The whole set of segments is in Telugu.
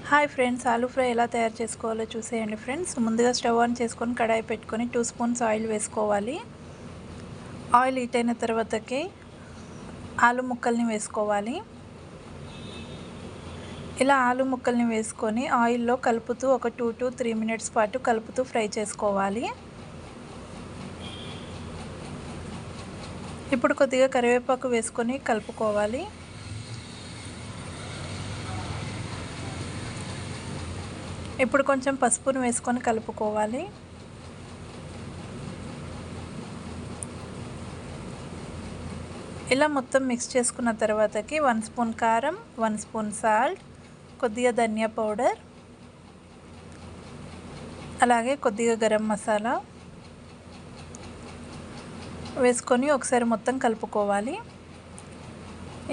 హాయ్ ఫ్రెండ్స్, ఆలూ ఫ్రై ఎలా తయారు చేసుకోవాలో చూసేయండి ఫ్రెండ్స్. ముందుగా స్టవ్ ఆన్ చేసుకొని కడాయి పెట్టుకొని 2 స్పూన్స్ ఆయిల్ వేసుకోవాలి. ఆయిల్ హీట్ అయిన తర్వాతకి ఆలు ముక్కల్ని వేసుకోవాలి. ఇలా ఆలు ముక్కల్ని వేసుకొని ఆయిల్లో కలుపుతూ ఒక 2 to 3 మినిట్స్ పాటు కలుపుతూ ఫ్రై చేసుకోవాలి. ఇప్పుడు కొద్దిగా కరివేపాకు వేసుకొని కలుపుకోవాలి. ఇప్పుడు కొంచెం పసుపును వేసుకొని కలుపుకోవాలి. ఇలా మొత్తం మిక్స్ చేసుకున్న తర్వాతకి 1 స్పూన్ కారం, 1 స్పూన్ సాల్ట్, కొద్దిగా ధనియా పౌడర్, అలాగే కొద్దిగా గరం మసాలా వేసుకొని ఒకసారి మొత్తం కలుపుకోవాలి.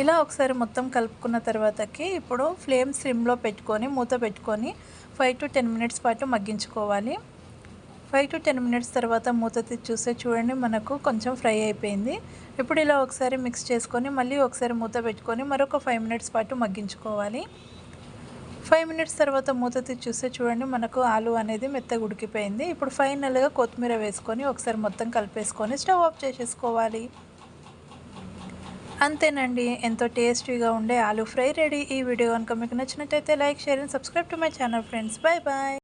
ఇలా ఒకసారి మొత్తం కలుపుకున్న తర్వాతకి ఇప్పుడు ఫ్లేమ్ సిమ్లో పెట్టుకొని మూత పెట్టుకొని 5 to 10 మినిట్స్ పాటు మగ్గించుకోవాలి. 5 to 10 మినిట్స్ తర్వాత మూత తీసి చూస్తే చూడండి, మనకు కొంచెం ఫ్రై అయిపోయింది. ఇప్పుడు ఇలా ఒకసారి మిక్స్ చేసుకొని మళ్ళీ ఒకసారి మూత పెట్టుకొని మరొక 5 మినిట్స్ పాటు మగ్గించుకోవాలి. 5 మినిట్స్ తర్వాత మూత తీసి చూస్తే చూడండి, మనకు ఆలు అనేది మెత్తగా ఉడికిపోయింది. ఇప్పుడు ఫైనల్గా కొత్తిమీర వేసుకొని ఒకసారి మొత్తం కలిపేసుకొని స్టవ్ ఆఫ్ చేసేసుకోవాలి. అంతేనండి, ఎంతో టేస్టీగా ఉండే ఆలూ ఫ్రై రెడీ. ఈ వీడియో కనుక మీకు నచ్చినట్టయితే like, share and subscribe to my channel friends. Bye bye.